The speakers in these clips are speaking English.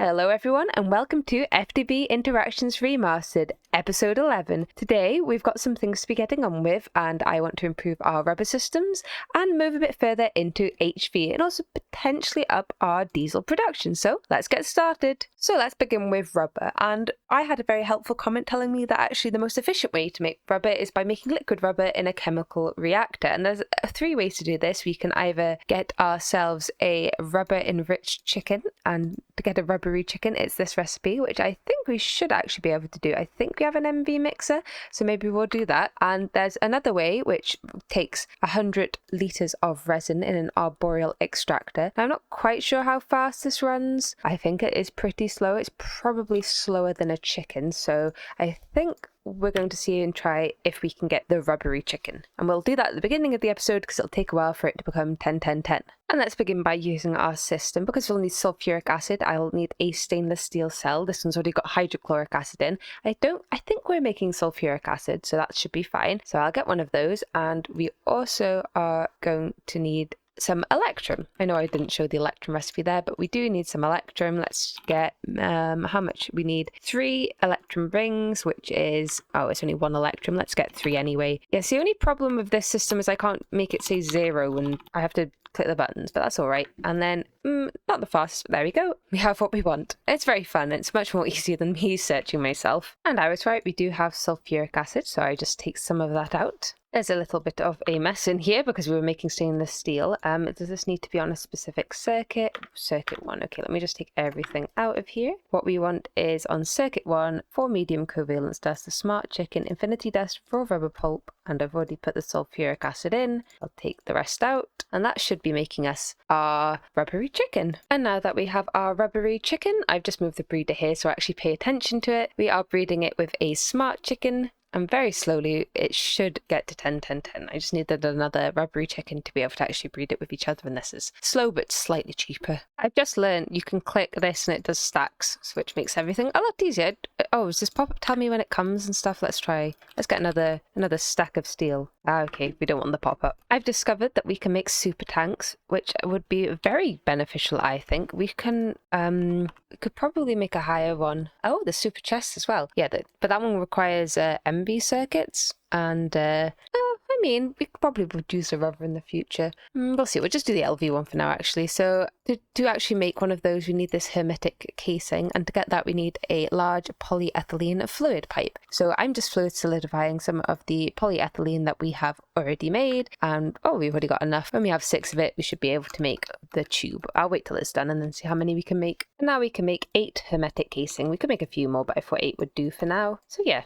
Hello everyone and welcome to FTB Interactions Remastered, episode 11. Today we've got some things to be getting on with and I want to improve our rubber systems and move a bit further into HV and also potentially up our diesel production. So let's get started. So let's begin with rubber, and I had a very helpful comment telling me that actually the most efficient way to make rubber is by making liquid rubber in a chemical reactor, and there's three ways to do this. We can either get ourselves a rubber enriched chicken, and to get a rubbery chicken it's this recipe, which I think we should actually be able to do. I think we have an MV mixer, so maybe we'll do that. And there's another way which takes 100 litres of resin in an arboreal extractor. Now, I'm not quite sure how fast this runs. I think it is pretty slow. It's probably slower than a chicken, so I think we're going to see and try if we can get the rubbery chicken. And we'll do that at the beginning of the episode because it'll take a while for it to become 10-10-10. And let's begin by using our system. Because we'll need sulfuric acid, I'll need a stainless steel cell. This one's already got hydrochloric acid in. I think we're making sulfuric acid, so that should be fine. So I'll get one of those, and we also are going to need some electrum. I know I didn't show the electrum recipe there, but we do need some electrum. Let's get how much we need. 3 electrum rings, which is, oh, it's only 1 electrum. Let's get 3 anyway. Yes, the only problem with this system is I can't make it say 0 and I have to click the buttons, but that's all right. And then not the fastest, but there we go. We have what we want. It's very fun. It's much more easier than me searching myself. And I was right, we do have sulfuric acid, so I just take some of that out. There's a little bit of a mess in here because we were making stainless steel. Does this need to be on a specific circuit? Circuit 1. Okay, let me just take everything out of here. What we want is on circuit 1, 4 medium covalence dust, the smart chicken, infinity dust, raw rubber pulp, and I've already put the sulfuric acid in. I'll take the rest out, and that should be making us our rubbery chicken. And now that we have our rubbery chicken, I've just moved the breeder here so actually pay attention to it. We are breeding it with a smart chicken, and very slowly it should get to 10-10-10. I just needed another rubbery chicken to be able to actually breed it with each other, and this is slow but slightly cheaper. I've just learned you can click this and it does stacks, which makes everything a lot easier. Oh, does this pop-up tell me when it comes and stuff? Let's get another stack of steel. Okay, we don't want the pop-up. I've discovered that we can make super tanks, which would be very beneficial, I think. We can we could probably make a higher one. Oh, the super chest as well. Yeah, but that one requires MV circuits, and I mean, we could probably produce a rubber in the future. We'll see. We'll just do the LV one for now, actually. So to actually make one of those, we need this hermetic casing, and to get that we need a large polyethylene fluid pipe. So I'm just fluid solidifying some of the polyethylene that we have already made, and we've already got enough. When we have 6 of it, we should be able to make the tube. I'll wait till it's done and then see how many we can make. And now we can make 8 hermetic casing. We could make a few more, but I thought 8 would do for now. So yeah.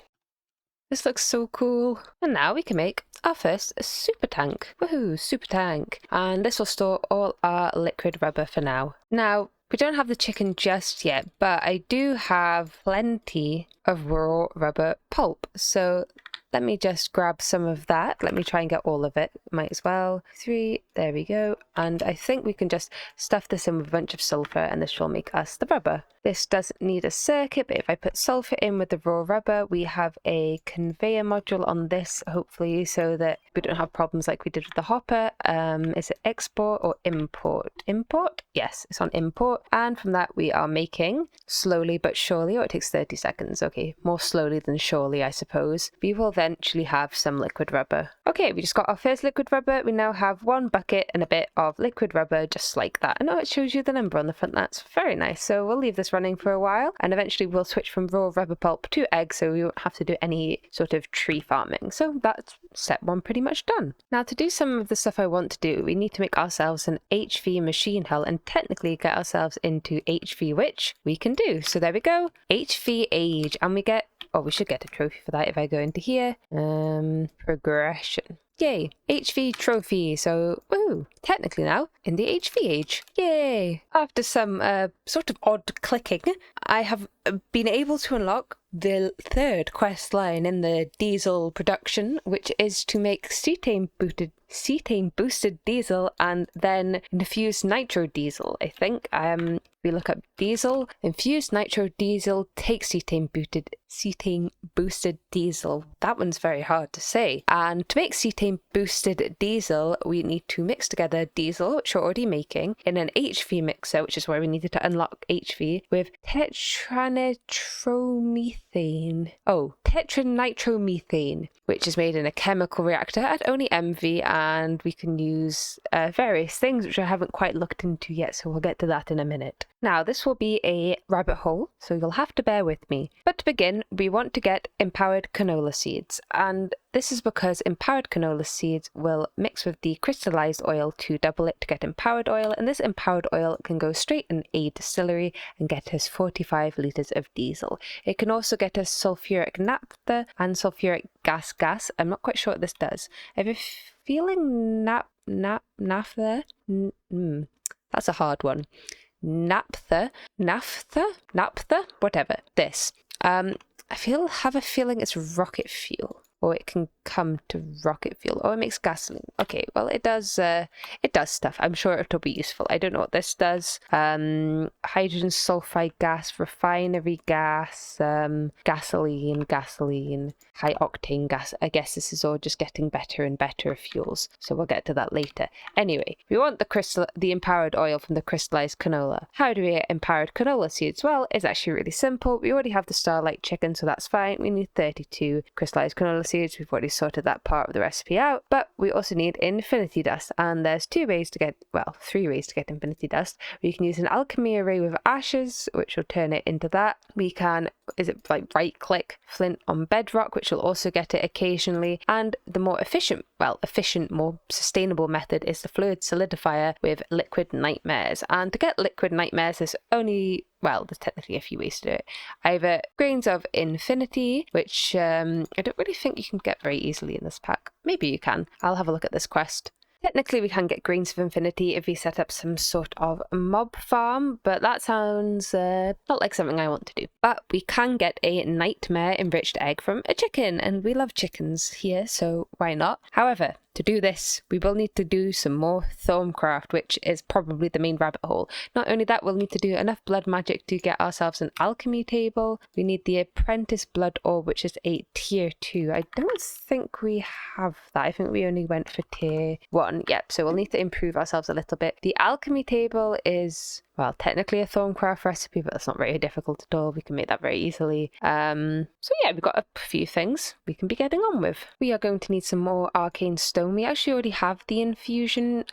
This looks so cool. And now we can make our first super tank. Woohoo, super tank. And this will store all our liquid rubber for now. Now, we don't have the chicken just yet, but I do have plenty of raw rubber pulp. So let me just grab some of that. Let me try and get all of it. Might as well. 3, there we go. And I think we can just stuff this in with a bunch of sulfur and this will make us the rubber. This doesn't need a circuit, but if I put sulfur in with the raw rubber, we have a conveyor module on this, hopefully, so that we don't have problems like we did with the hopper. Is it export or import? Import? Yes, it's on import. And from that, we are making slowly but surely, it takes 30 seconds. Okay, more slowly than surely, I suppose. We will eventually have some liquid rubber. Okay, we just got our first liquid rubber. We now have 1 bucket and a bit of liquid rubber, just like that. I know it shows you the number on the front. That's very nice. So we'll leave this running for a while, and eventually we'll switch from raw rubber pulp to egg, so we won't have to do any sort of tree farming. So that's step 1 pretty much done. Now, to do some of the stuff I want to do, we need to make ourselves an HV machine hull and technically get ourselves into HV, which we can do. So there we go, HV age, and we get, we should get a trophy for that if I go into here. Progression. Yay, HV trophy. So, technically now in the HV age. Yay! After some sort of odd clicking, I have been able to unlock the third quest line in the diesel production, which is to make cetane boosted diesel and then infused nitro diesel, I think. We look up diesel, infused nitro diesel, take cetane boosted diesel. That one's very hard to say. And to make cetane boosted diesel, we need to mix together diesel, which we're already making, in an HV mixer, which is where we needed to unlock HV, with tetranitromethane, which is made in a chemical reactor at only MV, and we can use various things which I haven't quite looked into yet, so we'll get to that in a minute. Now, this will be a rabbit hole, so you'll have to bear with me. But to begin, we want to get empowered canola seeds, and this is because empowered canola seeds will mix with the crystallized oil to double it to get empowered oil, and this empowered oil can go straight in a distillery and get us 45 litres of diesel. It can also get us sulfuric naphtha and sulfuric gas. I'm not quite sure what this does. I have a feeling naphtha? That's a hard one. Naphtha, whatever. This. I have a feeling it's rocket fuel, or it can come to rocket fuel, or it makes gasoline. Okay, well it does stuff. I'm sure it'll be useful. I don't know what this does. Hydrogen sulfide gas, refinery gas, gasoline, high octane gas. I guess this is all just getting better and better fuels, so we'll get to that later. Anyway, we want the empowered oil from the crystallized canola. How do we get empowered canola seeds? Well, it's actually really simple. We already have the Starlight chicken, so that's fine. We need 32 crystallized canola seeds. We've already sorted that part of the recipe out, but we also need infinity dust, and there's three ways to get infinity dust. We can use an alchemy array with ashes, which will turn it into that. We can, right click flint on bedrock, which will also get it occasionally, and the more efficient, more sustainable method is the fluid solidifier with liquid nightmares. And to get liquid nightmares, there's technically a few ways to do it. Either grains of infinity, which I don't really think you can get very easily in this pack. Maybe you can. I'll have a look at this quest. Technically, we can get grains of infinity if we set up some sort of mob farm, but that sounds not like something I want to do. But we can get a nightmare enriched egg from a chicken, and we love chickens here, so why not? However, to do this, we will need to do some more Thorncraft, which is probably the main rabbit hole. Not only that, we'll need to do enough blood magic to get ourselves an alchemy table. We need the apprentice blood orb, which is a tier 2. I don't think we have that. I think we only went for tier 1. Yep, so we'll need to improve ourselves a little bit. The alchemy table is, technically a Thorncraft recipe, but that's not very difficult at all. We can make that very easily. So yeah, we've got a few things we can be getting on with. We are going to need some more arcane stone. We actually already have the infusion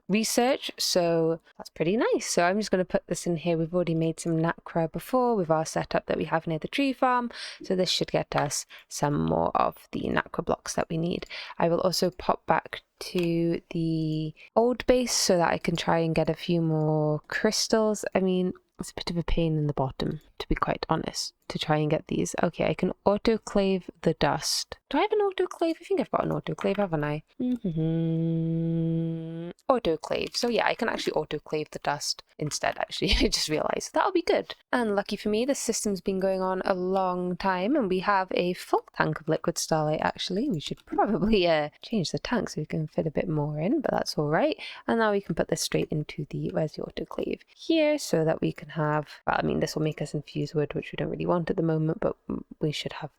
research, so that's pretty nice. So I'm just going to put this in here. We've already made some nacra before with our setup that we have near the tree farm, so this should get us some more of the nacra blocks that we need. I will also pop back to the old base so that I can try and get a few more crystals. I mean, it's a bit of a pain in the bottom, to be quite honest, to try and get these. Okay, I can autoclave the dust. Do I have an autoclave? I think I've got an autoclave, haven't I? Autoclave. So yeah, I can actually autoclave the dust instead, actually. I just realized that'll be good. And lucky for me, this system's been going on a long time, and we have a full tank of liquid starlight, actually. We should probably change the tank so we can fit a bit more in, but that's all right. And now we can put this straight into where's the autoclave? Here, so that we can have, this will make us infuse wood, which we don't really want at the moment, but we should have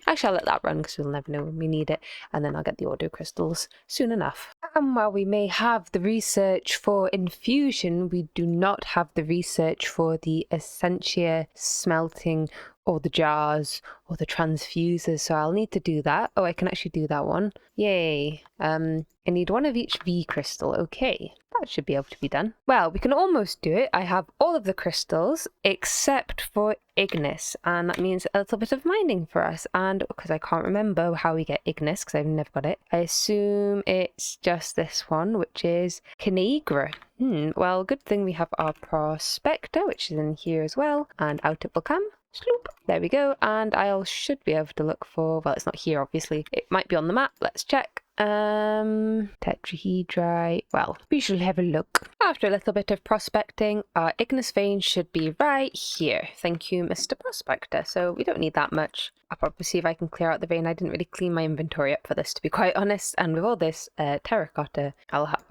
actually I'll let that run because we'll never know when we need it, and then I'll get the auto crystals soon enough. And while we may have the research for infusion, we do not have the research for the essentia smelting, or the jars, or the transfusers, so I'll need to do that. Oh, I can actually do that one. Yay. I need one of each V crystal. Okay, that should be able to be done. Well, we can almost do it. I have all of the crystals except for Ignis, and that means a little bit of mining for us. And because I can't remember how we get Ignis, because I've never got it, I assume it's just this one, which is Kinegra. Well, good thing we have our Prospector, which is in here as well, and out it will come. Sloop. There we go. And I should be able to look for, well, it's not here, obviously. It might be on the map. Let's check. Tetrahedrite. Well, we shall have a look. After a little bit of prospecting, our igneous vein should be right here. Thank you, Mr. Prospector. So we don't need that much. I'll probably see if I can clear out the vein. I didn't really clean my inventory up for this, to be quite honest. And with all this terracotta, I'll have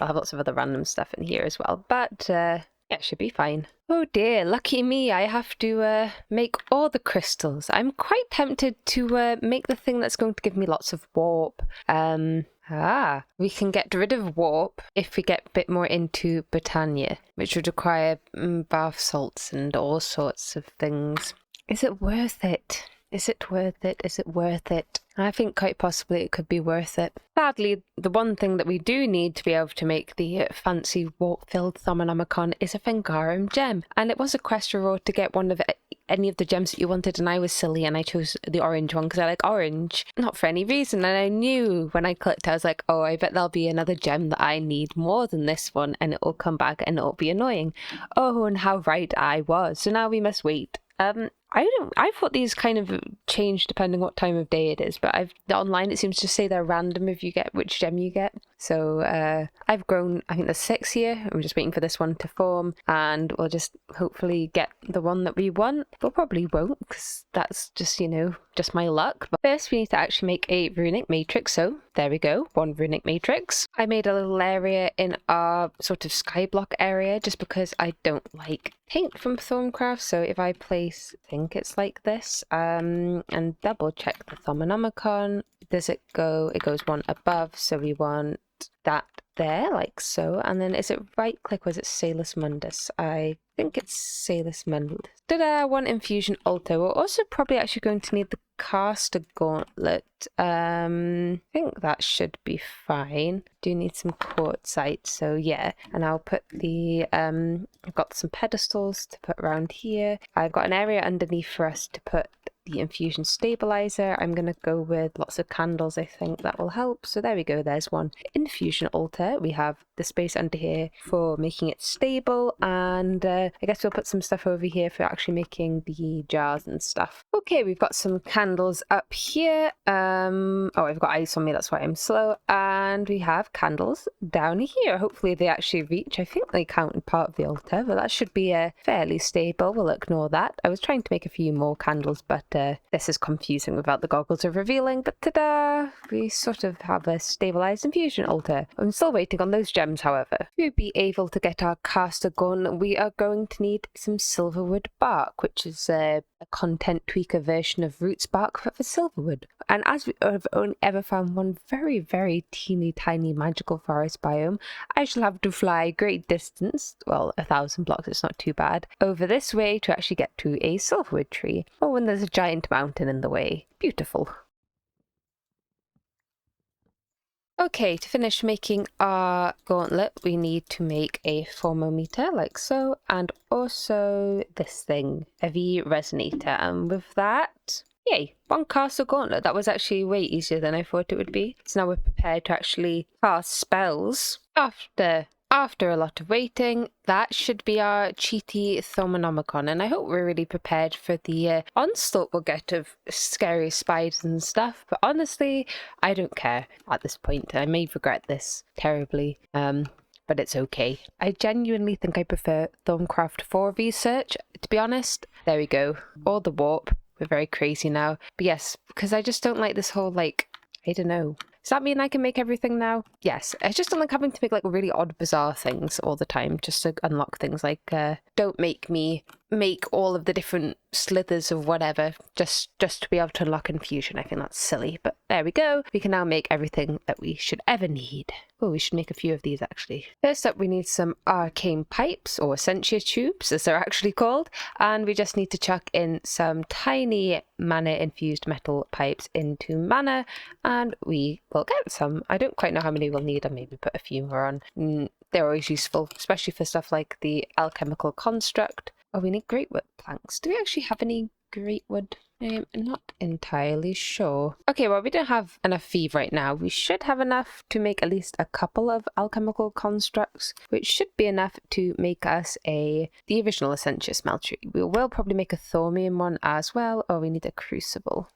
lots of other random stuff in here as well. But yeah, it should be fine. Oh dear, lucky me, I have to make all the crystals. I'm quite tempted to make the thing that's going to give me lots of warp. We can get rid of warp if we get a bit more into Botania, which would require bath salts and all sorts of things. Is it worth it? Is it worth it? Is it worth it? I think quite possibly it could be worth it. Sadly, the one thing that we do need to be able to make the fancy warp-filled Thaumonomicon is a Fengarum gem. And it was a quest reward to get one of any of the gems that you wanted, and I was silly and I chose the orange one because I like orange. Not for any reason, and I knew when I clicked, I was like, oh, I bet there'll be another gem that I need more than this one, and it will come back and it'll be annoying. Oh, and how right I was. So now we must wait. I thought these kind of change depending what time of day it is, but online it seems to say they're random if you get which gem you get. So I've grown, I think there's 6 here. I'm just waiting for this one to form, and we'll just hopefully get the one that we want. We'll probably won't, because that's just, you know, just my luck. But first we need to actually make a runic matrix. So there we go, 1 runic matrix. I made a little area in our sort of skyblock area just because I don't like paint from Thorncraft. So if I place, I think it's like this, and double check the Thaumonomicon. Does it go? It goes one above, so we want that there, like so. And then is it right click or is it Salus Mundus? I think it's Salus Mundus. Ta-da! 1 infusion altar. We're also probably actually going to need the caster gauntlet. I think that should be fine. Do need some quartzite, so yeah. And I'll put the I've got some pedestals to put around here. I've got an area underneath for us to put the infusion stabilizer. I'm going to go with lots of candles. I think that will help. So there we go. There's 1 infusion altar. We have the space under here for making it stable, and I guess we'll put some stuff over here for actually making the jars and stuff. Okay, we've got some candles up here. Oh, I've got ice on me, that's why I'm slow. And we have candles down here. Hopefully they actually reach. I think they counted part of the altar, but that should be fairly stable. We'll ignore that. I was trying to make a few more candles, but this is confusing without the goggles of revealing. But ta-da! We sort of have a stabilized infusion altar. I'm still waiting on those gems, however. To be able to get our caster gun, we are going to need some silverwood bark, which is a content tweaker version of roots bark but for silverwood. And as we have only ever found 1 very, very teeny tiny magical forest biome, I shall have to fly a great distance, well, 1,000 blocks, it's not too bad, over this way to actually get to a silverwood tree. Oh, and there's a giant mountain in the way. Beautiful. Okay, to finish making our gauntlet, we need to make a formometer, like so, and also this thing, a V resonator. And with that, yay, 1 castle gauntlet. That was actually way easier than I thought it would be. So now we're prepared to actually cast spells. After a lot of waiting, that should be our cheaty Thaumonomicon, and I hope we're really prepared for the onslaught we'll get of scary spiders and stuff, but honestly, I don't care at this point. I may regret this terribly, but it's okay. I genuinely think I prefer Thorncraft 4 research, to be honest. There we go, all the warp. We're very crazy now. But yes, because I just don't like this whole, like, I don't know. Does that mean I can make everything now? Yes. I just don't like having to make like really odd, bizarre things all the time just to unlock things. Like, don't make me make all of the different slithers of whatever just to be able to unlock infusion. I think that's silly, but there we go. We can now make everything that we should ever need. Oh, we should make a few of these actually. First up, we need some arcane pipes, or essentia tubes as they're actually called, and we just need to chuck in some tiny mana infused metal pipes into mana, and we will get some. I don't quite know how many we'll need. I'll maybe put a few more on. They're always useful, especially for stuff like the alchemical construct. Oh, we need great wood planks. Do we actually have any great wood? I'm not entirely sure. Okay, well, we don't have enough feed right now. We should have enough to make at least a couple of alchemical constructs, which should be enough to make us the original Essentia smeltery. We will probably make a thaumium one as well. Oh, we need a crucible.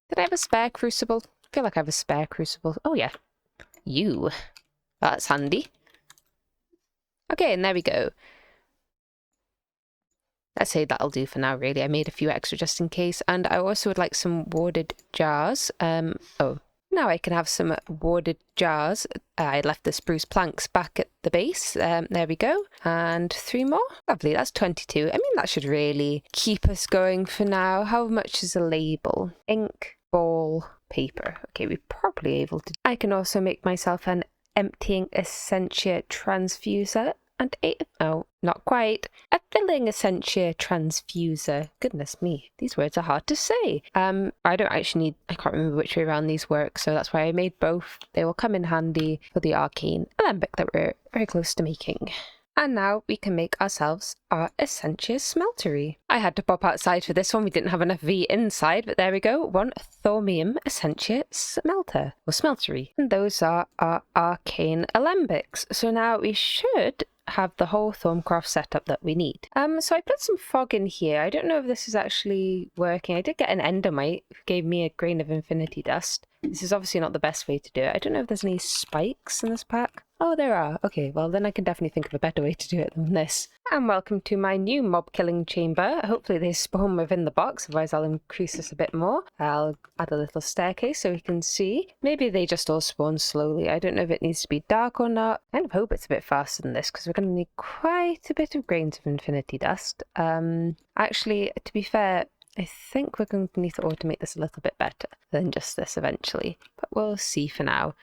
Did I have a spare crucible? I feel like I have a spare crucible. Oh, yeah. You. That's handy. Okay, and there we go. Let's say that'll do for now, really. I made a few extra just in case. And I also would like some warded jars. Oh, now I can have some warded jars. I left the spruce planks back at the base. There we go. And 3 more. Lovely, that's 22. I mean, that should really keep us going for now. How much is a label? Ink, ball, paper. Okay, we're probably able to. I can also make myself an emptying Essentia transfuser. And oh, not quite. A filling Essentia transfuser. Goodness me, these words are hard to say. I don't actually need, I can't remember which way around these work, so that's why I made both. They will come in handy for the arcane alembic that we're very close to making. And now we can make ourselves our Essentia smeltery. I had to pop outside for this one. We didn't have enough V inside, but there we go. 1 thaumium Essentia smelter, or smeltery. And those are our arcane alembics. So now we should have the whole Thorncraft setup that we need. So I put some fog in here. I don't know if this is actually working. I did get an endermite who gave me a grain of infinity dust. This is obviously not the best way to do it. I don't know if there's any spikes in this pack. Oh, there are. Okay, well then I can definitely think of a better way to do it than this. And welcome to my new mob killing chamber. Hopefully they spawn within the box, otherwise I'll increase this a bit more. I'll add a little staircase so we can see. Maybe they just all spawn slowly. I don't know if it needs to be dark or not. I kind of hope it's a bit faster than this because we're going to need quite a bit of grains of infinity dust. Actually, to be fair, I think we're going to need to automate this a little bit better than just this eventually, but we'll see for now.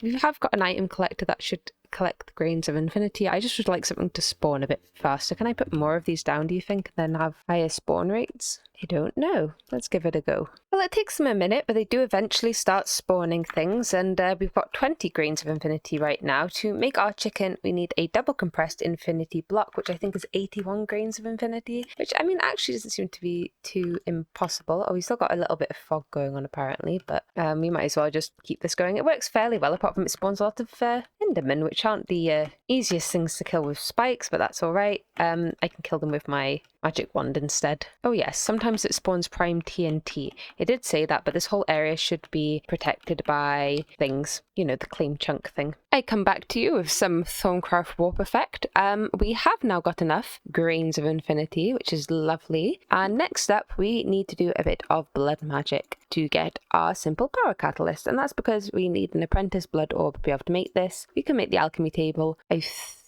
We have got an item collector that should collect the grains of infinity. I just would like something to spawn a bit faster. Can I put more of these down, do you think, and then have higher spawn rates? I don't know. Let's give it a go. Well, it takes them a minute, but they do eventually start spawning things, and we've got 20 grains of infinity right now. To make our chicken, we need a double compressed infinity block, which I think is 81 grains of infinity, which, I mean, actually doesn't seem to be too impossible. Oh, we still got a little bit of fog going on, apparently, but we might as well just keep this going. It works fairly well, apart from it spawns a lot of Endermen, which aren't the easiest things to kill with spikes, but that's all right. I can kill them with my magic wand instead. Oh yes, sometimes it spawns prime TNT. It did say that, but this whole area should be protected by things. You know, the claim chunk thing. I come back to you with some Thorncraft warp effect. We have now got enough grains of infinity, which is lovely. And next up, we need to do a bit of blood magic to get our simple power catalyst. And that's because we need an apprentice blood orb to be able to make this. We can make the alchemy table. I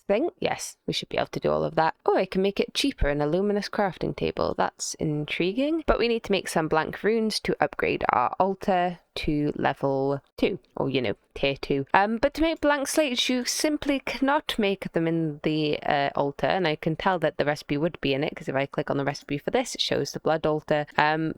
think, yes, we should be able to do all of that. Oh, I can make it cheaper in a luminous crafting table. That's intriguing. But we need to make some blank runes to upgrade our altar to level 2, or you know, tier 2. But to make blank slates, you simply cannot make them in the altar, and I can tell that the recipe would be in it because if I click on the recipe for this, it shows the blood altar.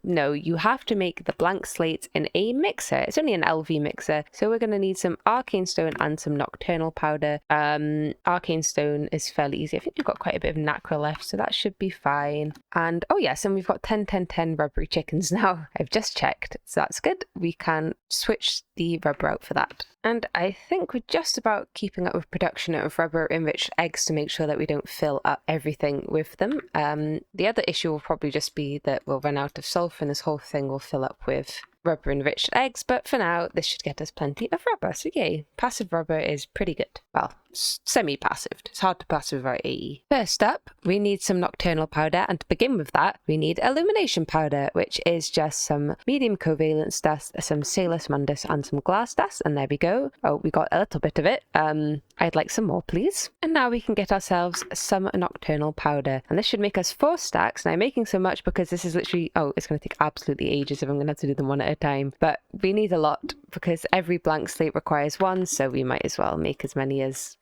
No, you have to make the blank slates in a mixer. It's only an LV mixer, so we're going to need some arcane stone and some nocturnal powder. Arcane stone is fairly easy. I think we've got quite a bit of nacre left, so that should be fine. And oh yes, and we've got 10 rubbery chickens now. I've just checked, so that's good. We can switch the rubber out for that. And I think we're just about keeping up with production of rubber enriched eggs to make sure that we don't fill up everything with them. The other issue will probably just be that we'll run out of sulfur and this whole thing will fill up with rubber enriched eggs, but for now this should get us plenty of rubber, so yay, passive rubber is pretty good. Well, semi-passive. It's hard to passive without AE. First up, we need some nocturnal powder, and to begin with that, we need illumination powder, which is just some medium covalence dust, some Salus Mundus, and some glass dust, and there we go. Oh, we got a little bit of it. I'd like some more, please. And now we can get ourselves some nocturnal powder, and this should make us 4 stacks, and I'm making so much because this is literally, oh, it's going to take absolutely ages if I'm going to have to do them one at a time, but we need a lot because every blank slate requires one, so we might as well make as many as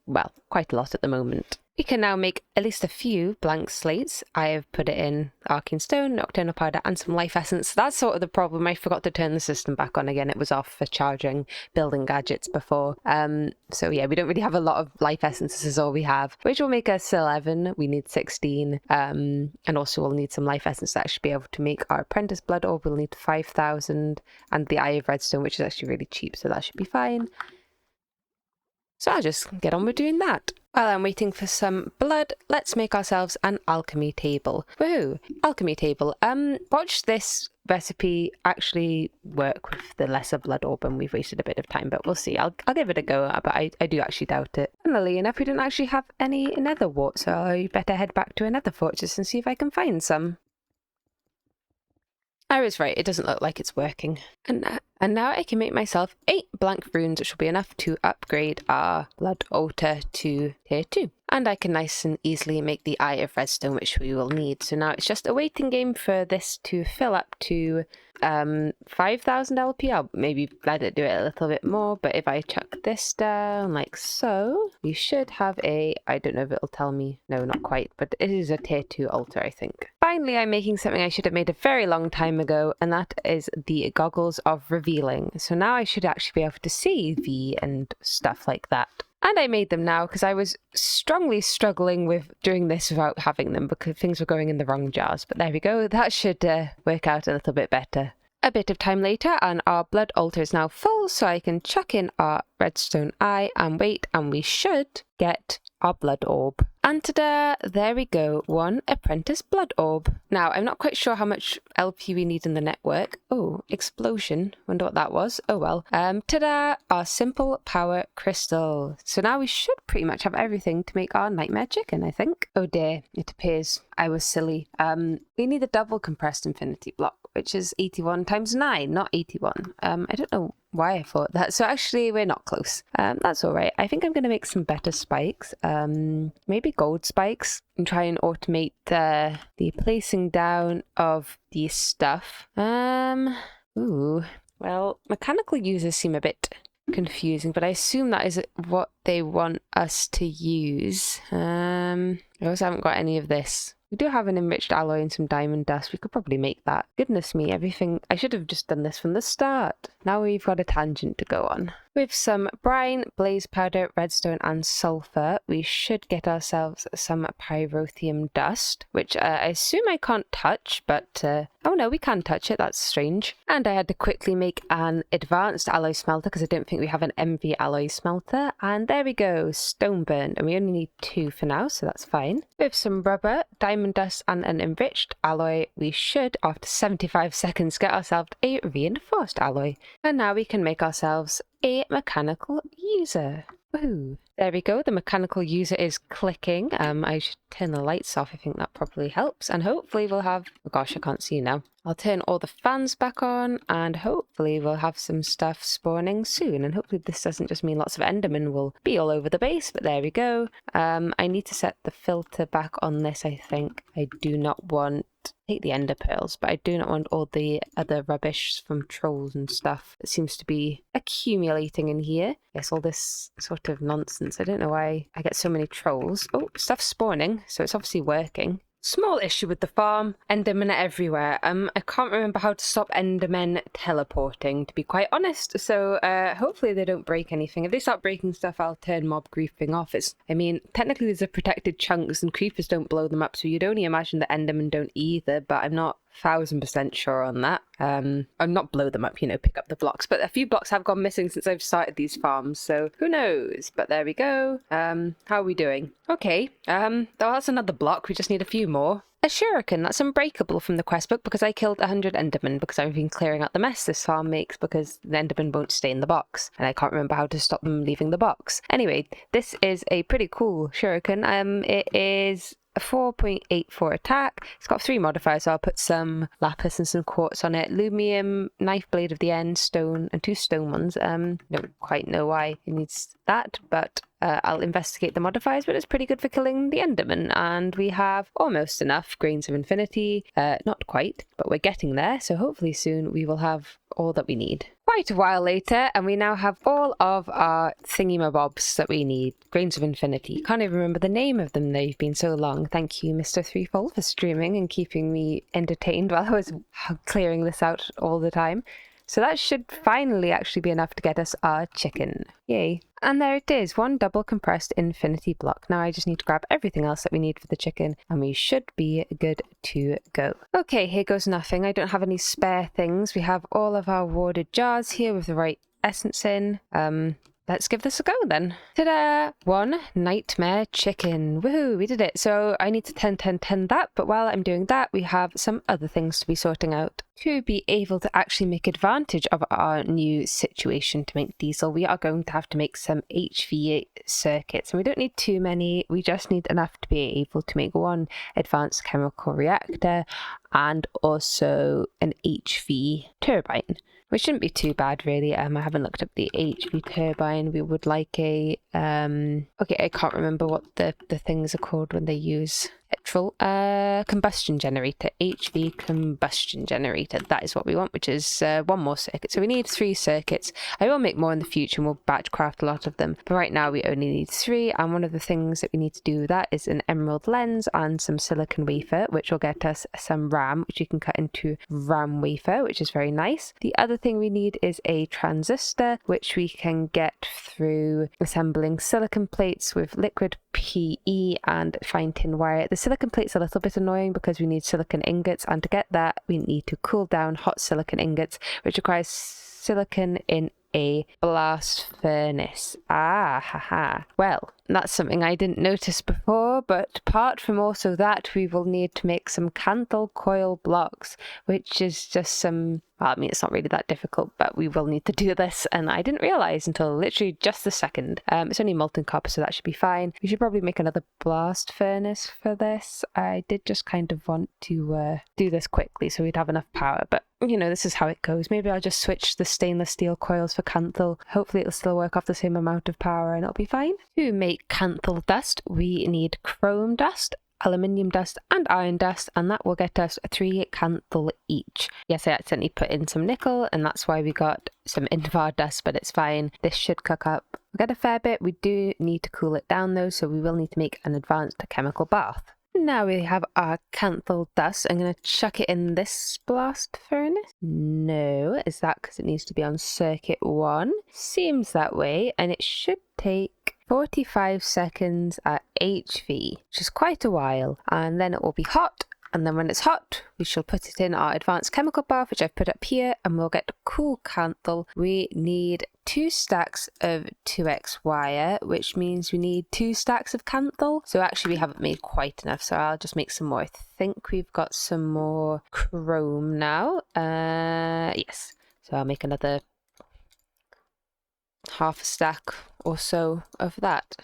well, quite a lot at the moment. We can now make at least a few blank slates. I have put it in arcane stone, nocturnal powder, and some life essence. That's sort of the problem. I forgot to turn the system back on again. It was off for charging building gadgets before. So yeah, we don't really have a lot of life essences, is all we have, which will make us 11. We need 16. And also we'll need some life essence that should be able to make our apprentice blood orb. We'll need 5,000, and the eye of redstone, which is actually really cheap, so that should be fine. So I'll just get on with doing that. While I'm waiting for some blood, let's make ourselves an alchemy table. Woohoo! Alchemy table. Watch this recipe actually work with the lesser blood orb, and we've wasted a bit of time, but we'll see. I'll give it a go, but I do actually doubt it. Funnily enough, we don't actually have any nether wart, so I better head back to a nether fortress and see if I can find some. I was right, it doesn't look like it's working. And now I can make myself 8 blank runes, which will be enough to upgrade our blood altar to tier 2. And I can nice and easily make the eye of redstone, which we will need. So now it's just a waiting game for this to fill up to 5,000 LP. I'll maybe let it do it a little bit more, but if I chuck this down like so, we should have a, I don't know if it'll tell me, no, not quite, but it is a tier 2 altar, I think. Finally, I'm making something I should have made a very long time ago, and that is the goggles of revealing. So now I should actually be able to see V and stuff like that. And I made them now because I was strongly struggling with doing this without having them because things were going in the wrong jars. But there we go, that should work out a little bit better. A bit of time later and our blood altar is now full, so I can chuck in our redstone eye and wait, and we should get our blood orb. And ta-da! There we go, 1 apprentice blood orb. Now, I'm not quite sure how much LP we need in the network. Oh, explosion. Wonder what that was. Oh well. Ta-da! Our simple power crystal. So now we should pretty much have everything to make our nightmare chicken, I think. Oh dear, it appears I was silly. We need a double compressed infinity block, which is 81 times 9, not 81. I don't know why I thought that. So actually, we're not close. That's all right. I think I'm going to make some better spikes. Maybe gold spikes, and try and automate the placing down of the stuff. Ooh. Well, mechanical users seem a bit confusing, but I assume that is what they want us to use. I also haven't got any of this. We do have an enriched alloy and some diamond dust. We could probably make that. Goodness me, everything. I should have just done this from the start. Now we've got a tangent to go on. With some brine, blaze powder, redstone and sulfur, we should get ourselves some pyrotheum dust, which I assume I can't touch, but oh no, we can touch it. That's strange. And I had to quickly make an advanced alloy smelter because I don't think we have an MV alloy smelter. And there we go, stone burned. And we only need 2 for now, so that's fine. With some rubber, diamond dust and an enriched alloy, we should, after 75 seconds, get ourselves a reinforced alloy. And now we can make ourselves a mechanical user. Woohoo! There we go, the mechanical user is clicking. I should turn the lights off, I think that probably helps. And hopefully we'll have, oh gosh, I can't see now. I'll turn all the fans back on and hopefully we'll have some stuff spawning soon. And hopefully this doesn't just mean lots of endermen will be all over the base, but there we go. I need to set the filter back on this, I think. I do not want, take the ender pearls, but I do not want all the other rubbish from trolls and stuff that seems to be accumulating in here. Yes, all this sort of nonsense. I don't know why I get so many trolls. Oh, stuff's spawning, so it's obviously working. Small issue with the farm, endermen are everywhere. I can't remember how to stop endermen teleporting, to be quite honest, so hopefully they don't break anything. If they start breaking stuff, I'll turn mob griefing off. I mean, technically these are protected chunks and creepers don't blow them up, so you'd only imagine that endermen don't either, but I'm not 1000% sure on that. I'm not blow them up, you know, pick up the blocks, but a few blocks have gone missing since I've started these farms, so who knows? But there we go. How are we doing? Okay, that's another block. We just need a few more. A shuriken, that's unbreakable from the quest book because I killed 100 endermen because I've been clearing out the mess this farm makes because the endermen won't stay in the box and I can't remember how to stop them leaving the box. Anyway, this is a pretty cool shuriken. It is a 4.84 attack. It's got 3 modifiers, so I'll put some lapis and some quartz on it. Lumium, knife blade of the end, stone, and 2 stone ones. Don't quite know why it needs that, but I'll investigate the modifiers, but it's pretty good for killing the enderman. And we have almost enough grains of infinity. Not quite, but we're getting there, so hopefully soon we will have all that we need. quite a while later, and we now have all of our thingy-mabobs that we need. Grains of Infinity. Can't even remember the name of them, they've been so long. Thank you, Mr. Threefold, for streaming and keeping me entertained while I was clearing this out all the time. So that should finally actually be enough to get us our chicken. Yay. And there it is, one double compressed infinity block. Now I just need to grab everything else that we need for the chicken and we should be good to go. Okay, here goes nothing. I don't have any spare things. We have all of our warded jars here with the right essence in. Let's give this a go then. Ta-da! One nightmare chicken. Woohoo, we did it. So I need to 10 that, but while I'm doing that, we have some other things to be sorting out. To be able to actually make advantage of our new situation to make diesel, we are going to have to make some HV circuits. And we don't need too many, we just need enough to be able to make one advanced chemical reactor and also an HV turbine. Which shouldn't be too bad really. I haven't looked up the HV turbine. We would like a okay, I can't remember what the things are called when they use petrol. Combustion generator. HV combustion generator. That is what we want, which is one more circuit. So we need 3 circuits. I will make more in the future and we'll batch craft a lot of them. But right now we only need 3, and one of the things that we need to do with that is an emerald lens and some silicon wafer, which will get us some RAM, which you can cut into RAM wafer, which is very nice. The other thing we need is a transistor, which we can get through assembling silicon plates with liquid PE and fine tin wire. The silicon plate's a little bit annoying because we need silicon ingots, and to get that we need to cool down hot silicon ingots, which requires silicon in a blast furnace. Ah, haha. Well, that's something I didn't notice before, but apart from also that, we will need to make some Canthal coil blocks, which is just some, well, I mean, it's not really that difficult, but we will need to do this, and I didn't realize until literally just the second. It's only molten copper, so that should be fine. We should probably make another blast furnace for this. I did just kind of want to do this quickly so we'd have enough power, but you know, this is how it goes. Maybe I'll just switch the stainless steel coils for Canthal. Hopefully it'll still work off the same amount of power and it'll be fine. To make Canthal dust, we need chrome dust, aluminium dust and iron dust, and that will get us 3 Canthal each. Yes, I accidentally put in some nickel and that's why we got some Invar dust, but it's fine. This should cook up. We get a fair bit. We do need to cool it down though, so we will need to make an advanced chemical bath. Now we have our Canthal dust. I'm going to chuck it in this blast furnace. No, is that because it needs to be on circuit 1? Seems that way, and it should take 45 seconds at HV, which is quite a while, and then it will be hot. And then when it's hot, we shall put it in our advanced chemical bath, which I've put up here, and we'll get cool Canthal. We need 2 stacks of 2x wire, which means we need 2 stacks of Canthal. So actually we haven't made quite enough, so I'll just make some more. I think we've got some more chrome now. Yes. So I'll make another half a stack or so of that.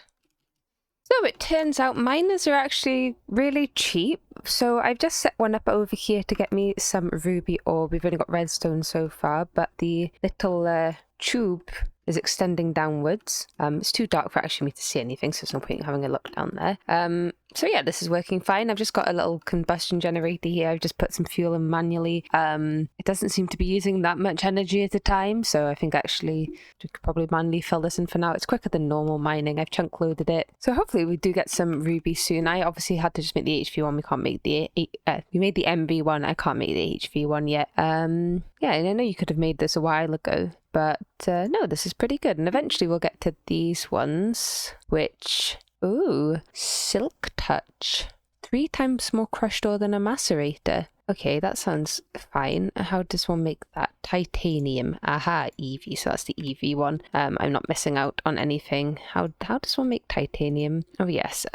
So it turns out miners are actually really cheap. So I've just set one up over here to get me some ruby ore. We've only got redstone so far, but the little tube is extending downwards. It's too dark for actually me to see anything, so there's no point in having a look down there. So yeah, this is working fine. I've just got a little combustion generator here. I've just put some fuel in manually. It doesn't seem to be using that much energy at a time, so I think actually we could probably manually fill this in for now. It's quicker than normal mining. I've chunk loaded it. So hopefully we do get some ruby soon. I obviously had to just make the HV one. We can't make the we made the MV one. I can't make the HV one yet. Yeah, and I know you could have made this a while ago, but no, this is pretty good. And eventually we'll get to these ones, which... Ooh, Silk Touch. 3 times more crushed ore than a macerator. Okay, that sounds fine. How does one make that? Titanium. Aha, EV. So that's the EV one. I'm not missing out on anything. How does one make titanium? Oh yes,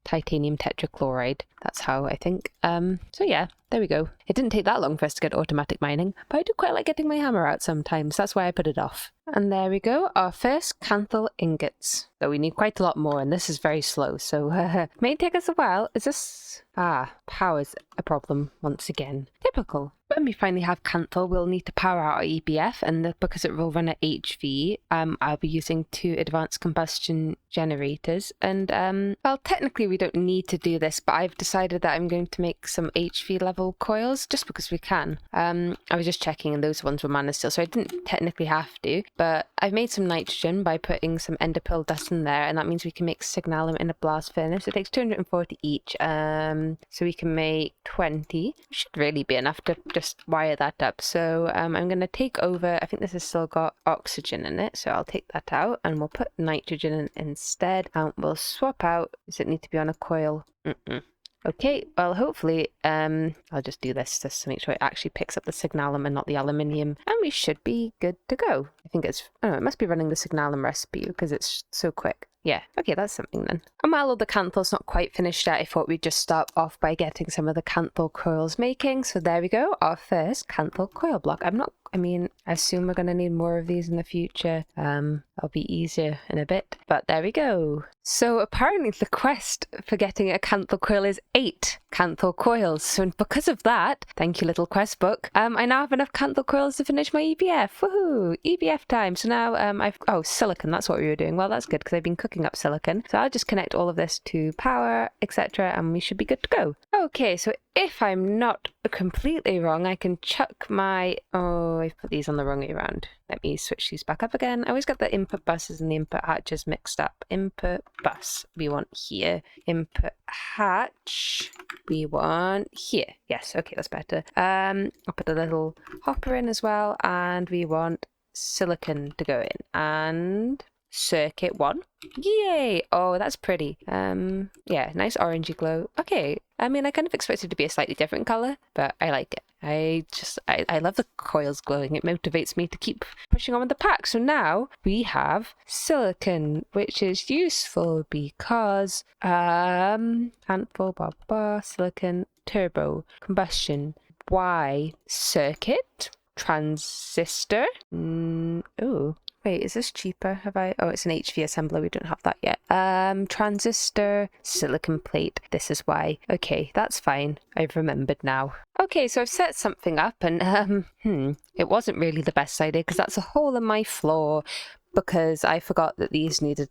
titanium tetrachloride. That's how, I think. So yeah, there we go. It didn't take that long for us to get automatic mining, but I do quite like getting my hammer out sometimes. That's why I put it off. And there we go, our first Canthal ingots. So we need quite a lot more, and this is very slow, so may take us a while. Is this... Ah, power's a problem once again. Typical. when we finally have Canthal, we'll need to power out our EBF, and because it will run at HV, I'll be using 2 advanced combustion generators. And well, technically we don't need to do this, but I've decided that I'm going to make some HV level coils just because we can. I was just checking, and those ones were mana steel, so I didn't technically have to, but I've made some nitrogen by putting some ender pearl dust in there, and that means we can make signalum in a blast furnace. It takes 240 each, so we can make 20. It should really be enough to just wire that up. So I'm going to take over, I think this has still got oxygen in it, so I'll take that out and we'll put nitrogen in instead, and we'll swap out. Does it need to be on a coil? Okay, well, hopefully, I'll just do this just to make sure it actually picks up the signalum and not the aluminium, and we should be good to go. I think it's, oh, it must be running the signalum recipe because it's so quick. Yeah, okay, that's something then. And while all the Canthal's not quite finished yet, I thought we'd just start off by getting some of the Canthal coils making. So there we go, our first Canthal coil block. I assume we're going to need more of these in the future. That'll be easier in a bit, but there we go. So apparently the quest for getting a Canthal coil is 8 Canthal coils. So because of that, thank you little quest book, I now have enough Canthal coils to finish my EBF. Woohoo! EBF time. So now silicon, that's what we were doing. Well, that's good because I've been cooking up silicon. So I'll just connect all of this to power, etc., and we should be good to go. Okay, so if I'm not completely wrong, I can chuck my... Oh, I've put these on the wrong way around. Let me switch these back up again. I always got the input buses and the input hatches mixed up. Input bus we want here. Input hatch we want here. Yes, okay, that's better. I'll put a little hopper in as well, and we want silicon to go in. And... circuit 1. Yay! Oh, that's pretty. Yeah, nice orangey glow. Okay, I mean, I kind of expected it to be a slightly different color, but I like it. I love the coils glowing. It motivates me to keep pushing on with the pack. So now we have silicon, which is useful because handful, silicon, turbo, combustion, Y, circuit, transistor. Oh. Wait, is this cheaper? Oh, it's an HV assembler. We don't have that yet. Transistor, silicon plate. This is why. Okay, that's fine. I've remembered now. Okay, so I've set something up, and it wasn't really the best idea because that's a hole in my floor because I forgot that these needed...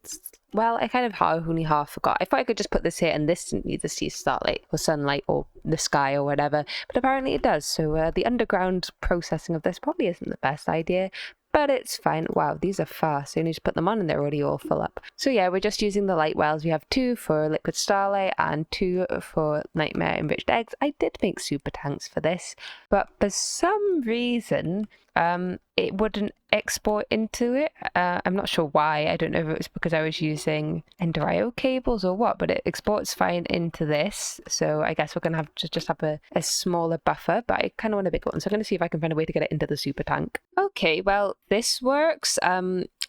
Well, I kind of only half forgot. I thought I could just put this here and this didn't need to see starlight or sunlight or the sky or whatever, but apparently it does. So the underground processing of this probably isn't the best idea, but it's fine. Wow, these are fast. So you need to put them on and they're already all full up. So yeah, we're just using the light wells. We have 2 for liquid starlight and 2 for nightmare enriched eggs. I did make super tanks for this, but for some reason, it wouldn't export into it. I'm not sure why. I don't know if it was because I was using Ender IO cables or what, but it exports fine into this. So I guess we're going to have to just have a smaller buffer, but I kind of want a bigger one. So I'm going to see if I can find a way to get it into the super tank. Okay, well, this works.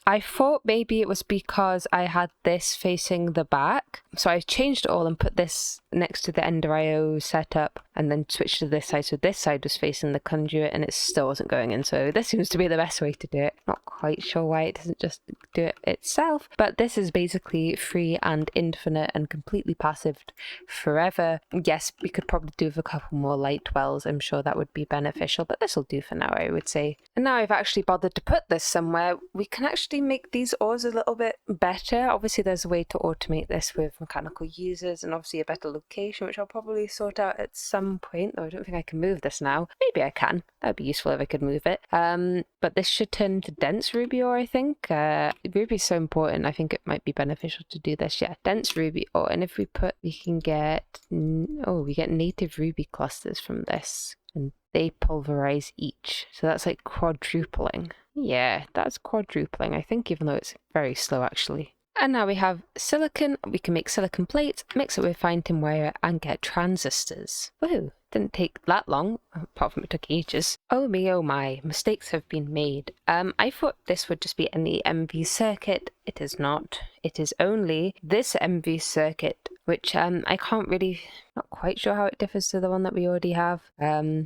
I thought maybe it was because I had this facing the back. So I changed it all and put this next to the Ender IO setup and then switched to this side. So this side was facing the conduit and it still wasn't going in. So this seems to be the best way to do it. Not quite sure why it doesn't just do it itself. But this is basically free and infinite and completely passive forever. Yes, we could probably do with a couple more light wells. I'm sure that would be beneficial. But this will do for now, I would say. And now I've actually bothered to put this somewhere. We can actually make these ores a little bit better. Obviously, there's a way to automate this with mechanical users and obviously a better location, which I'll probably sort out at some point, though I don't think I can move this now. Maybe I can. That would be useful if I could move it. But this should turn into dense ruby ore, I think. Ruby is so important. I think it might be beneficial to do this. Yeah, dense ruby ore. And if we can get... we get native ruby clusters from this. And they pulverize each. So that's like quadrupling. Yeah, that's quadrupling, I think, even though it's very slow, actually. And now we have silicon. We can make silicon plates, mix it with fine tin wire, and get transistors. Woohoo! Didn't take that long, apart from it took ages. Oh me, oh my, mistakes have been made. I thought this would just be any MV circuit. It is not. It is only this MV circuit which I can't really, not quite sure how it differs to the one that we already have.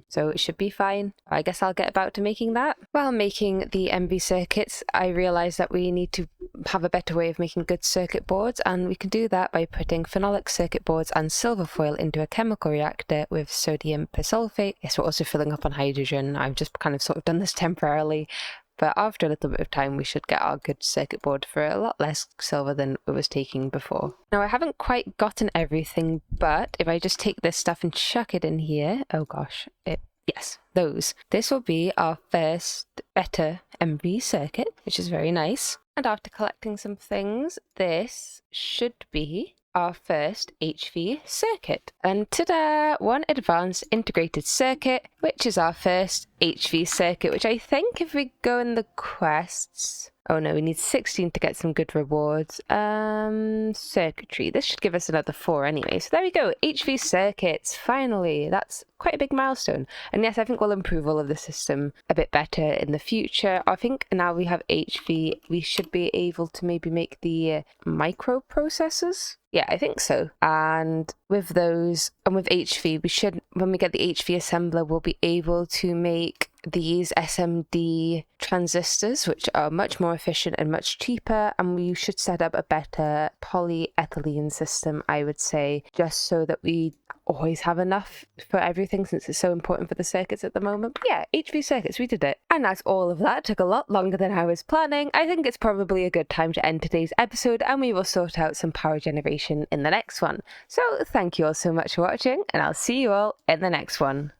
So it should be fine. I guess I'll get about to making that. While making the MV circuits, I realized that we need to have a better way of making good circuit boards, and we can do that by putting phenolic circuit boards and silver foil into a chemical reactor with sodium persulfate. Yes, we're also filling up on hydrogen. I've just kind of sort of done this temporarily, but after a little bit of time we should get our good circuit board for a lot less silver than it was taking before. Now I haven't quite gotten everything, but if I just take this stuff and chuck it in here, oh gosh, yes, those. This will be our first better MV circuit, which is very nice. And after collecting some things, this should be our first HV circuit. And ta-da! One advanced integrated circuit, which is our first HV circuit, which I think if we go in the quests... Oh no, we need 16 to get some good rewards. Circuitry. This should give us another 4 anyway. So there we go. HV circuits. Finally. That's quite a big milestone. And yes, I think we'll improve all of the system a bit better in the future. I think now we have HV, we should be able to maybe make the microprocessors. Yeah, I think so. And with those, and with HV, we should, when we get the HV assembler, we'll be able to make these SMD transistors, which are much more efficient and much cheaper, and we should set up a better polyethylene system, I would say, just so that we always have enough for everything, since it's so important for the circuits at the moment. But yeah, HV circuits, we did it. And as all of that took a lot longer than I was planning, I think it's probably a good time to end today's episode, and we will sort out some power generation in the next one. So thank you all so much for watching, and I'll see you all in the next one.